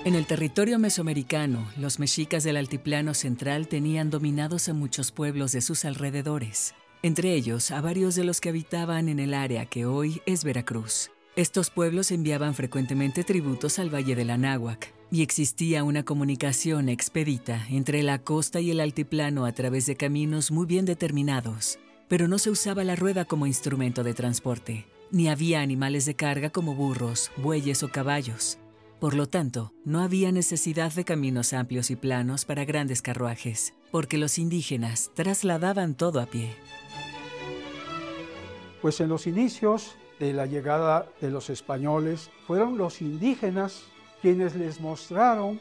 En el territorio mesoamericano, los mexicas del Altiplano Central tenían dominados a muchos pueblos de sus alrededores, entre ellos a varios de los que habitaban en el área que hoy es Veracruz. Estos pueblos enviaban frecuentemente tributos al Valle del Anáhuac, y existía una comunicación expedita entre la costa y el altiplano a través de caminos muy bien determinados, pero no se usaba la rueda como instrumento de transporte, ni había animales de carga como burros, bueyes o caballos. Por lo tanto, no había necesidad de caminos amplios y planos para grandes carruajes, porque los indígenas trasladaban todo a pie. Pues en los inicios de la llegada de los españoles, fueron los indígenas quienes les mostraron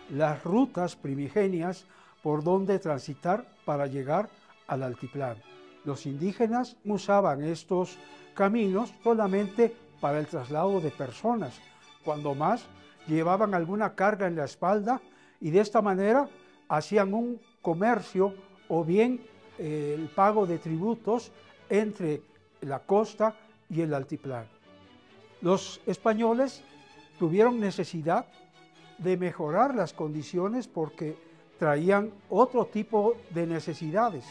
las rutas primigenias por donde transitar para llegar al altiplano. Los indígenas usaban estos caminos solamente para el traslado de personas, cuando más llevaban alguna carga en la espalda y de esta manera hacían un comercio o bien el pago de tributos entre la costa y el altiplano. Los españoles tuvieron necesidad de mejorar las condiciones porque traían otro tipo de necesidades.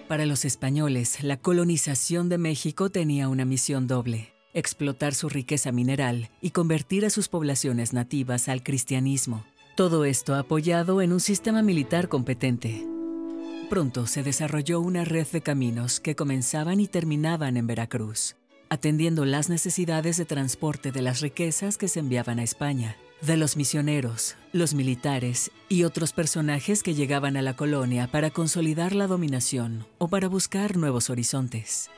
Para los españoles, la colonización de México tenía una misión doble: explotar su riqueza mineral y convertir a sus poblaciones nativas al cristianismo. Todo esto apoyado en un sistema militar competente. Pronto se desarrolló una red de caminos que comenzaban y terminaban en Veracruz, atendiendo las necesidades de transporte de las riquezas que se enviaban a España, de los misioneros, los militares y otros personajes que llegaban a la colonia para consolidar la dominación o para buscar nuevos horizontes.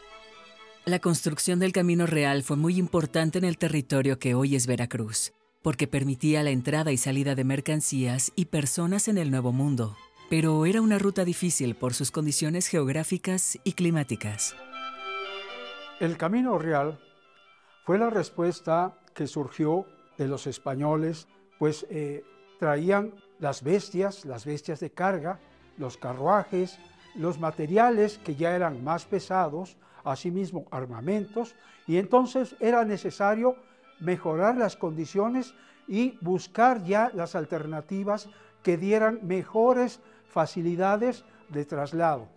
La construcción del Camino Real fue muy importante en el territorio que hoy es Veracruz, porque permitía la entrada y salida de mercancías y personas en el Nuevo Mundo, pero era una ruta difícil por sus condiciones geográficas y climáticas. El Camino Real fue la respuesta que surgió de los españoles, pues traían las bestias de carga, los carruajes, los materiales que ya eran más pesados, asimismo armamentos, y entonces era necesario mejorar las condiciones y buscar ya las alternativas que dieran mejores facilidades de traslado.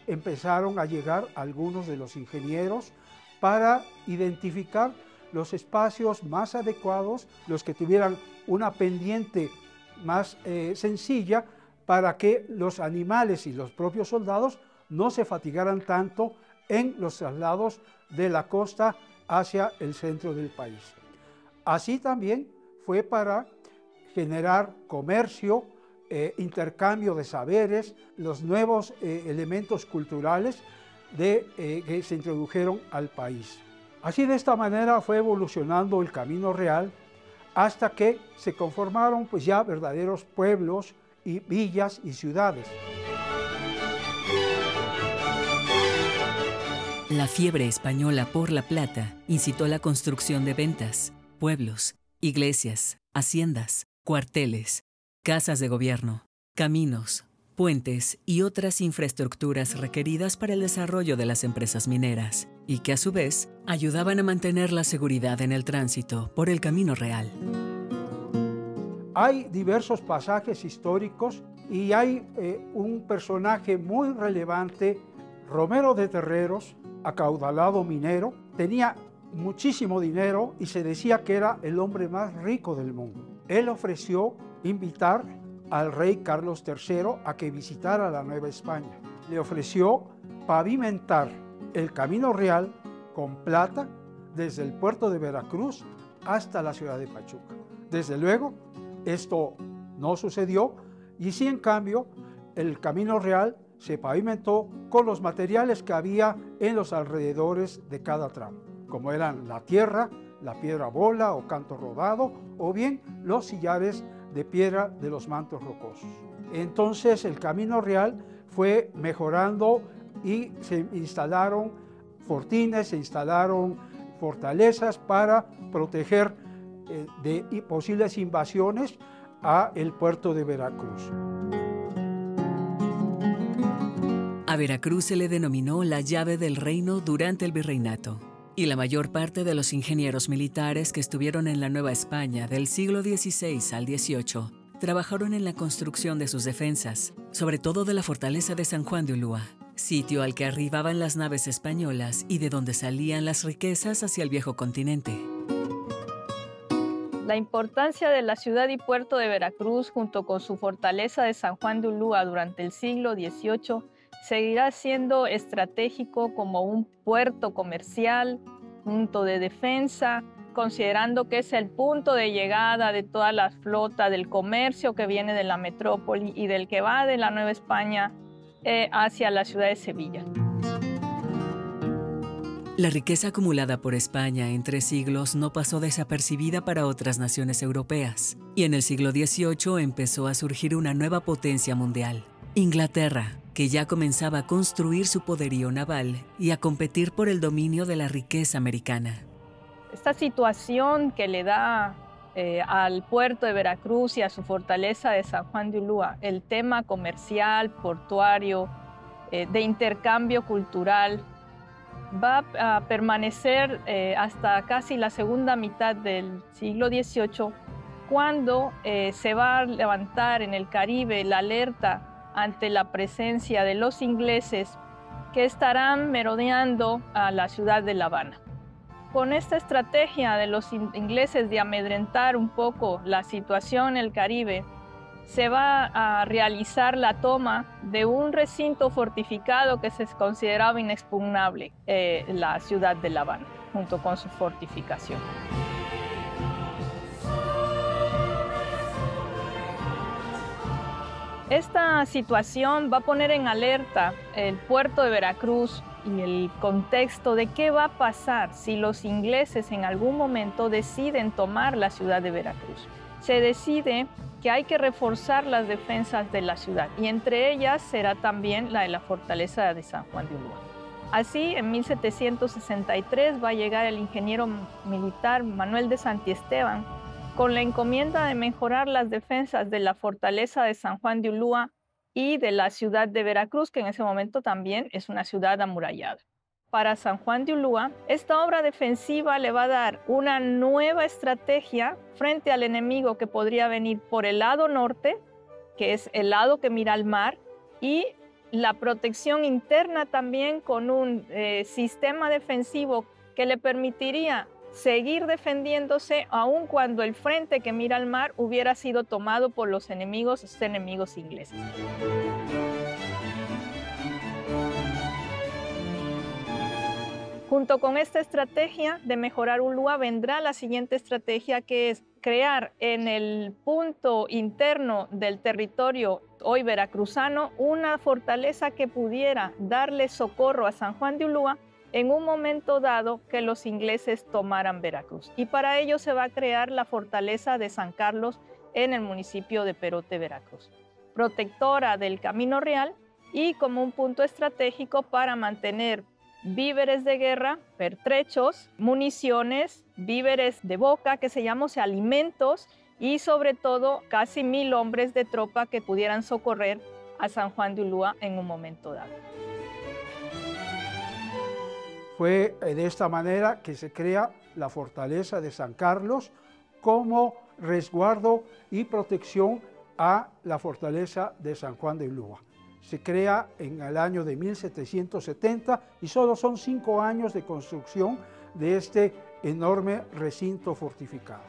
Empezaron a llegar algunos de los ingenieros para identificar los espacios más adecuados, los que tuvieran una pendiente más sencilla, para que los animales y los propios soldados no se fatigaran tanto en los traslados de la costa hacia el centro del país. Así también fue para generar comercio, intercambio de saberes, los nuevos elementos culturales que se introdujeron al país. Así, de esta manera fue evolucionando el Camino Real hasta que se conformaron pues ya verdaderos pueblos y villas y ciudades. La fiebre española por la plata incitó la construcción de ventas, pueblos, iglesias, haciendas, cuarteles, casas de gobierno, caminos, puentes y otras infraestructuras requeridas para el desarrollo de las empresas mineras, y que a su vez ayudaban a mantener la seguridad en el tránsito por el Camino Real. Hay diversos pasajes históricos y hay un personaje muy relevante, Romero de Terreros, acaudalado minero, tenía muchísimo dinero y se decía que era el hombre más rico del mundo. Él ofreció invitar al rey Carlos III a que visitara la Nueva España. Le ofreció pavimentar el Camino Real con plata desde el puerto de Veracruz hasta la ciudad de Pachuca. Desde luego, esto no sucedió y sí, en cambio, el Camino Real se pavimentó con los materiales que había en los alrededores de cada tramo, como eran la tierra, la piedra bola o canto rodado, o bien los sillares de piedra de los mantos rocosos. Entonces el Camino Real fue mejorando y se instalaron fortines, se instalaron fortalezas para proteger de posibles invasiones a el puerto de Veracruz. A Veracruz se le denominó la llave del reino durante el virreinato. Y la mayor parte de los ingenieros militares que estuvieron en la Nueva España del siglo XVI al XVIII trabajaron en la construcción de sus defensas, sobre todo de la fortaleza de San Juan de Ulúa, sitio al que arribaban las naves españolas y de donde salían las riquezas hacia el viejo continente. La importancia de la ciudad y puerto de Veracruz, junto con su fortaleza de San Juan de Ulúa durante el siglo XVIII, seguirá siendo estratégico como un puerto comercial, punto de defensa, considerando que es el punto de llegada de toda la flota del comercio que viene de la metrópoli y del que va de la Nueva España hacia la ciudad de Sevilla. La riqueza acumulada por España en 3 siglos no pasó desapercibida para otras naciones europeas, y en el siglo XVIII empezó a surgir una nueva potencia mundial, Inglaterra, que ya comenzaba a construir su poderío naval y a competir por el dominio de la riqueza americana. Esta situación que le da al puerto de Veracruz y a su fortaleza de San Juan de Ulúa el tema comercial, portuario, de intercambio cultural, va a permanecer hasta casi la segunda mitad del siglo XVIII, cuando se va a levantar en el Caribe la alerta ante la presencia de los ingleses que estarán merodeando a la ciudad de La Habana. Con esta estrategia de los ingleses de amedrentar un poco la situación en el Caribe, se va a realizar la toma de un recinto fortificado que se consideraba inexpugnable, la ciudad de La Habana, junto con su fortificación. Esta situación va a poner en alerta el puerto de Veracruz y el contexto de qué va a pasar si los ingleses en algún momento deciden tomar la ciudad de Veracruz. Se decide que hay que reforzar las defensas de la ciudad, y entre ellas será también la de la fortaleza de San Juan de Ulúa. Así, en 1763 va a llegar el ingeniero militar Manuel de Santiesteban con la encomienda de mejorar las defensas de la fortaleza de San Juan de Ulúa y de la ciudad de Veracruz, que en ese momento también es una ciudad amurallada. Para San Juan de Ulúa, esta obra defensiva le va a dar una nueva estrategia frente al enemigo que podría venir por el lado norte, que es el lado que mira al mar, y la protección interna también con un sistema defensivo que le permitiría seguir defendiéndose aun cuando el frente que mira al mar hubiera sido tomado por los enemigos ingleses. Junto con esta estrategia de mejorar Ulúa vendrá la siguiente estrategia, que es crear en el punto interno del territorio hoy veracruzano una fortaleza que pudiera darle socorro a San Juan de Ulúa en un momento dado que los ingleses tomaran Veracruz. Y para ello se va a crear la fortaleza de San Carlos en el municipio de Perote, Veracruz, protectora del Camino Real y como un punto estratégico para mantener víveres de guerra, pertrechos, municiones, víveres de boca, que se llaman alimentos, y sobre todo casi 1000 hombres de tropa que pudieran socorrer a San Juan de Ulúa en un momento dado. Fue de esta manera que se crea la fortaleza de San Carlos como resguardo y protección a la fortaleza de San Juan de Ulúa. Se crea en el año de 1770 y solo son 5 años de construcción de este enorme recinto fortificado.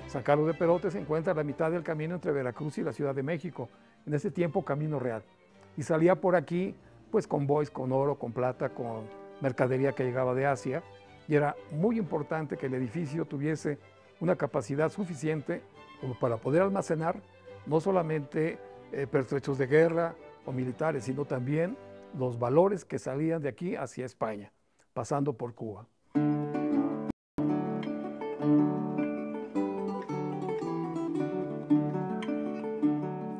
San Carlos de Perote se encuentra a la mitad del camino entre Veracruz y la Ciudad de México, en ese tiempo Camino Real. Y salía por aquí pues convoys con oro, con plata, con mercadería que llegaba de Asia, y era muy importante que el edificio tuviese una capacidad suficiente como para poder almacenar no solamente pertrechos de guerra o militares, sino también los valores que salían de aquí hacia España, pasando por Cuba.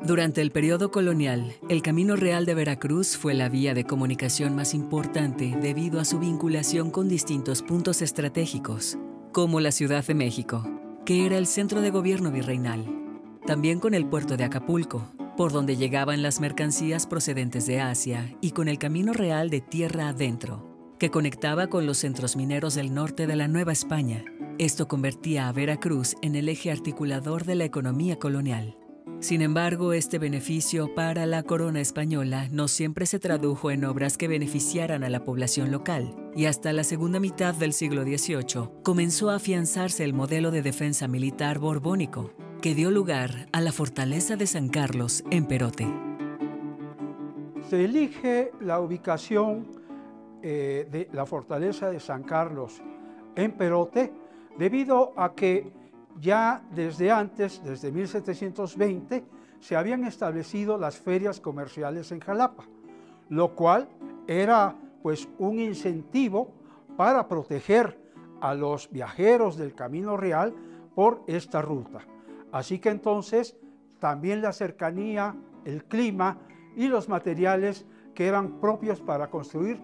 Durante el periodo colonial, el Camino Real de Veracruz fue la vía de comunicación más importante debido a su vinculación con distintos puntos estratégicos, como la Ciudad de México, que era el centro de gobierno virreinal, también con el puerto de Acapulco, por donde llegaban las mercancías procedentes de Asia y con el camino real de tierra adentro, que conectaba con los centros mineros del norte de la Nueva España. Esto convertía a Veracruz en el eje articulador de la economía colonial. Sin embargo, este beneficio para la corona española no siempre se tradujo en obras que beneficiaran a la población local, y hasta la segunda mitad del siglo XVIII comenzó a afianzarse el modelo de defensa militar borbónico, que dio lugar a la fortaleza de San Carlos en Perote. Se elige la ubicación de la fortaleza de San Carlos en Perote debido a que ya desde antes, desde 1720, se habían establecido las ferias comerciales en Jalapa, lo cual era pues un incentivo para proteger a los viajeros del Camino Real por esta ruta. Así que entonces también la cercanía, el clima y los materiales que eran propios para construir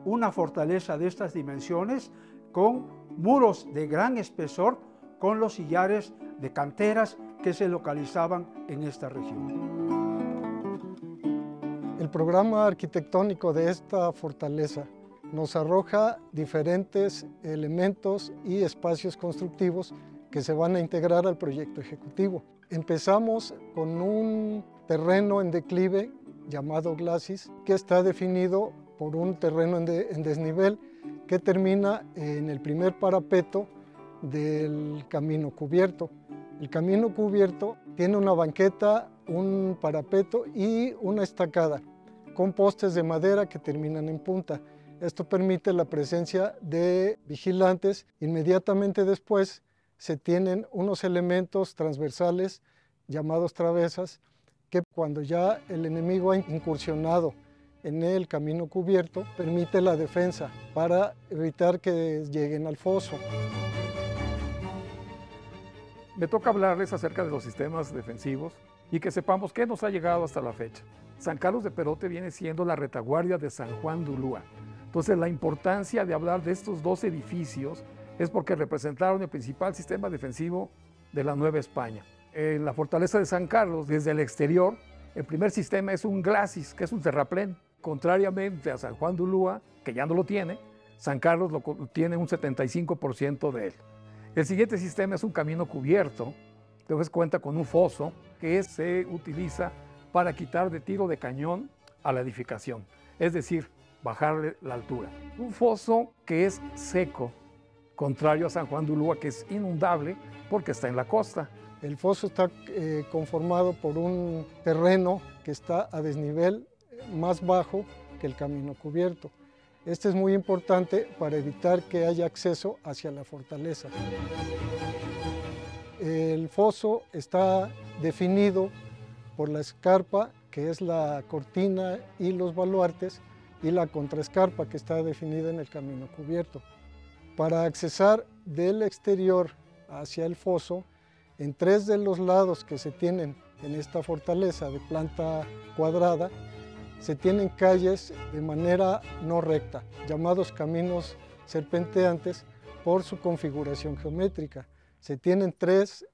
una fortaleza de estas dimensiones con muros de gran espesor, con los sillares de canteras que se localizaban en esta región. El programa arquitectónico de esta fortaleza nos arroja diferentes elementos y espacios constructivos que se van a integrar al proyecto ejecutivo. Empezamos con un terreno en declive llamado glacis, que está definido por un terreno en desnivel que termina en el primer parapeto del camino cubierto. El camino cubierto tiene una banqueta, un parapeto y una estacada con postes de madera que terminan en punta. Esto permite la presencia de vigilantes. Inmediatamente después se tienen unos elementos transversales llamados travezas que cuando ya el enemigo ha incursionado en el camino cubierto permite la defensa para evitar que lleguen al foso. Me toca hablarles acerca de los sistemas defensivos y que sepamos qué nos ha llegado hasta la fecha. San Carlos de Perote viene siendo la retaguardia de San Juan de Ulúa. Entonces la importancia de hablar de estos dos edificios es porque representaron el principal sistema defensivo de la Nueva España. En la fortaleza de San Carlos, desde el exterior, el primer sistema es un glacis, que es un terraplén. Contrariamente a San Juan de Ulúa, que ya no lo tiene, San Carlos tiene un 75% de él. El siguiente sistema es un camino cubierto, entonces cuenta con un foso que se utiliza para quitar de tiro de cañón a la edificación, es decir, bajarle la altura. Un foso que es seco, contrario a San Juan de Ulúa, que es inundable porque está en la costa. El foso está conformado por un terreno que está a desnivel más bajo que el camino cubierto. Este es muy importante para evitar que haya acceso hacia la fortaleza. El foso está definido por la escarpa, que es la cortina y los baluartes, y la contraescarpa, que está definida en el camino cubierto. Para accesar del exterior hacia el foso, en 3 de los lados que se tienen en esta fortaleza de planta cuadrada, se tienen calles de manera no recta, llamados caminos serpenteantes por su configuración geométrica. Se tienen 3,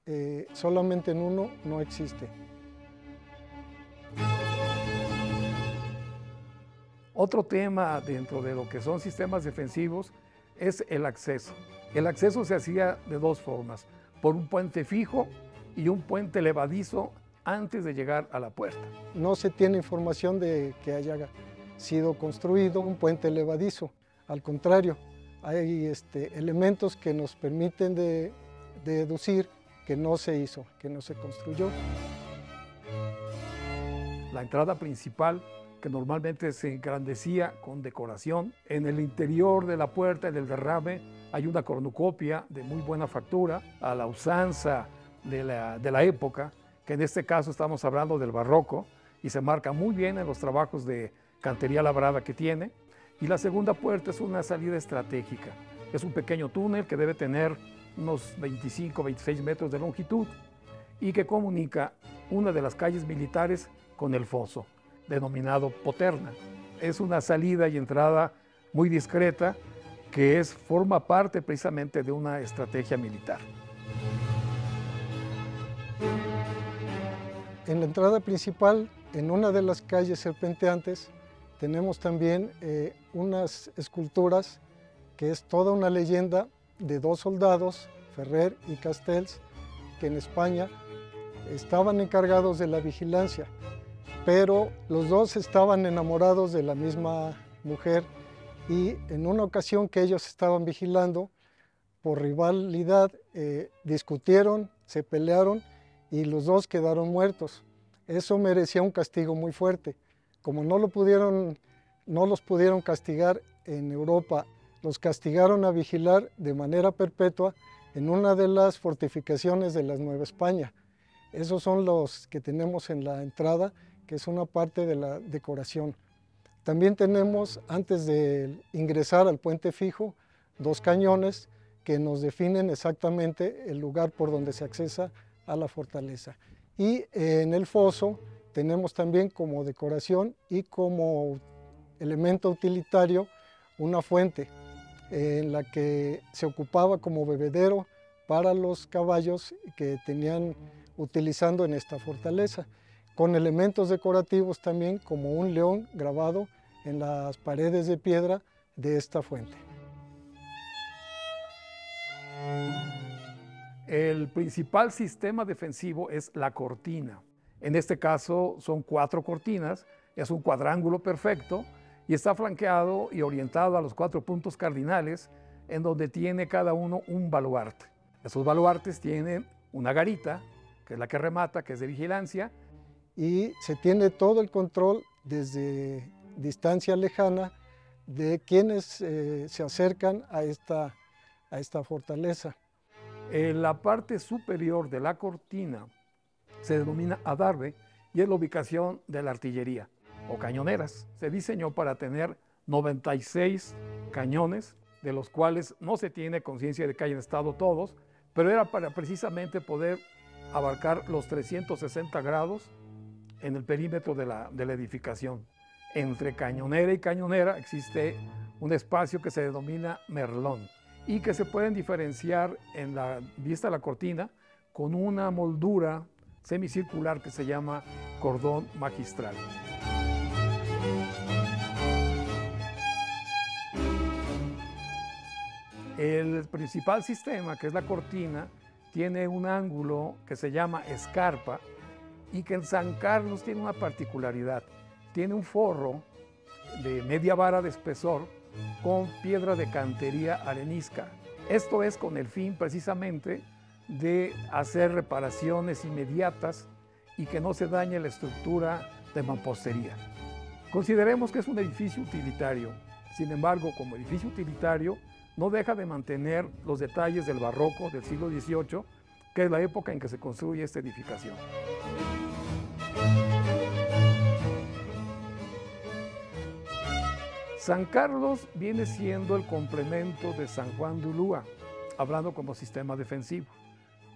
solamente en uno no existe. Otro tema dentro de lo que son sistemas defensivos es el acceso. El acceso se hacía de 2 formas, por un puente fijo y un puente levadizo antes de llegar a la puerta. No se tiene información de que haya sido construido un puente levadizo. Al contrario, hay elementos que nos permiten deducir que no se hizo, que no se construyó. La entrada principal, que normalmente se engrandecía con decoración. En el interior de la puerta, en el derrame, hay una cornucopia de muy buena factura, a la usanza de la época, que en este caso estamos hablando del barroco, y se marca muy bien en los trabajos de cantería labrada que tiene. Y la segunda puerta es una salida estratégica. Es un pequeño túnel que debe tener unos 25-26 metros de longitud y que comunica una de las calles militares con el foso, denominado Poterna. Es una salida y entrada muy discreta que forma parte precisamente de una estrategia militar. En la entrada principal, en una de las calles serpenteantes, tenemos también unas esculturas que es toda una leyenda de dos soldados, Ferrer y Castells, que en España estaban encargados de la vigilancia, pero los dos estaban enamorados de la misma mujer y en una ocasión que ellos estaban vigilando, por rivalidad, discutieron, se pelearon y los dos quedaron muertos. Eso merecía un castigo muy fuerte. Como no los pudieron castigar en Europa, los castigaron a vigilar de manera perpetua en una de las fortificaciones de la Nueva España. Esos son los que tenemos en la entrada, que es una parte de la decoración. También tenemos, antes de ingresar al Puente Fijo, dos cañones que nos definen exactamente el lugar por donde se accesa a la fortaleza. Y en el foso tenemos también como decoración y como elemento utilitario una fuente en la que se ocupaba como bebedero para los caballos que tenían utilizando en esta fortaleza, con elementos decorativos también como un león grabado en las paredes de piedra de esta fuente. El principal sistema defensivo es la cortina. En este caso son 4 cortinas, es un cuadrángulo perfecto y está flanqueado y orientado a los 4 puntos cardinales en donde tiene cada uno un baluarte. Esos baluartes tienen una garita, que es la que remata, que es de vigilancia. Y se tiene todo el control desde distancia lejana de quienes se acercan a esta fortaleza. En la parte superior de la cortina se denomina adarve y es la ubicación de la artillería o cañoneras. Se diseñó para tener 96 cañones, de los cuales no se tiene conciencia de que hayan estado todos, pero era para precisamente poder abarcar los 360 grados en el perímetro de la edificación. Entre cañonera y cañonera existe un espacio que se denomina merlón y que se pueden diferenciar en la vista de la cortina con una moldura semicircular que se llama cordón magistral. El principal sistema, que es la cortina, tiene un ángulo que se llama escarpa y que en San Carlos tiene una particularidad. Tiene un forro de media vara de espesor con piedra de cantería arenisca. Esto es con el fin precisamente de hacer reparaciones inmediatas y que no se dañe la estructura de mampostería. Consideremos que es un edificio utilitario. Sin embargo, como edificio utilitario, no deja de mantener los detalles del barroco del siglo XVIII, que es la época en que se construye esta edificación. San Carlos viene siendo el complemento de San Juan de Ulúa, hablando como sistema defensivo.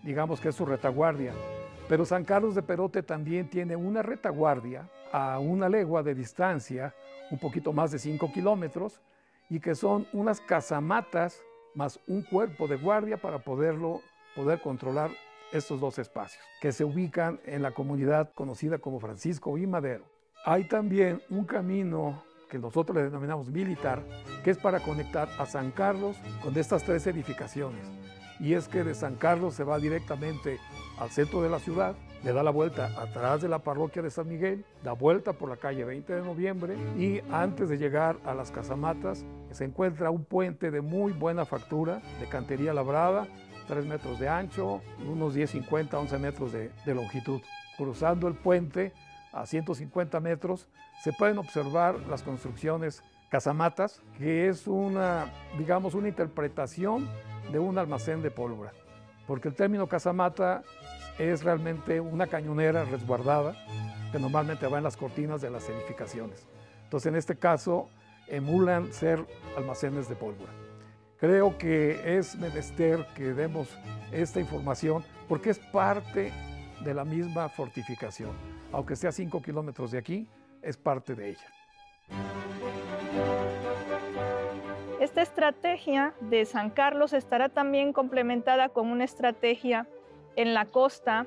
Digamos que es su retaguardia. Pero San Carlos de Perote también tiene una retaguardia a una legua de distancia, un poquito más de 5 kilómetros, y que son unas casamatas más un cuerpo de guardia para poder controlar estos dos espacios, que se ubican en la comunidad conocida como Francisco y Madero. Hay también un camino que nosotros le denominamos militar, que es para conectar a San Carlos con estas 3 edificaciones. Y es que de San Carlos se va directamente al centro de la ciudad, le da la vuelta atrás de la parroquia de San Miguel, da vuelta por la calle 20 de noviembre y antes de llegar a las casamatas se encuentra un puente de muy buena factura, de cantería labrada, 3 metros de ancho, unos 10-50, 11 metros de longitud. Cruzando el puente a 150 metros se pueden observar las construcciones casamatas, que es una interpretación de un almacén de pólvora, porque el término casamata es realmente una cañonera resguardada que normalmente va en las cortinas de las edificaciones. Entonces, en este caso, emulan ser almacenes de pólvora. Creo que es menester que demos esta información porque es parte de la misma fortificación. Aunque esté a 5 kilómetros de aquí, es parte de ella. Esta estrategia de San Carlos estará también complementada con una estrategia en la costa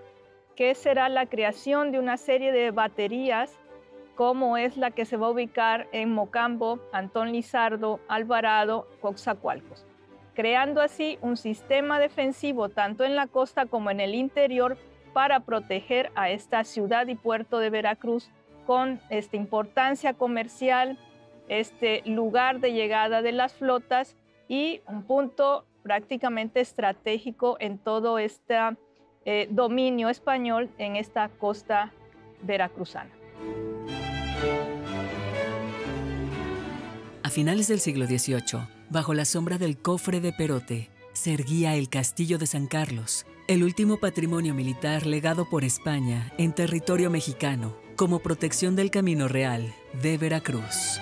que será la creación de una serie de baterías, como es la que se va a ubicar en Mocambo, Antón Lizardo, Alvarado, Coatzacoalcos, creando así un sistema defensivo tanto en la costa como en el interior para proteger a esta ciudad y puerto de Veracruz con esta importancia comercial, este lugar de llegada de las flotas y un punto prácticamente estratégico en todo este dominio español en esta costa veracruzana. A finales del siglo XVIII, bajo la sombra del Cofre de Perote, se erguía el Castillo de San Carlos, el último patrimonio militar legado por España en territorio mexicano como protección del Camino Real de Veracruz.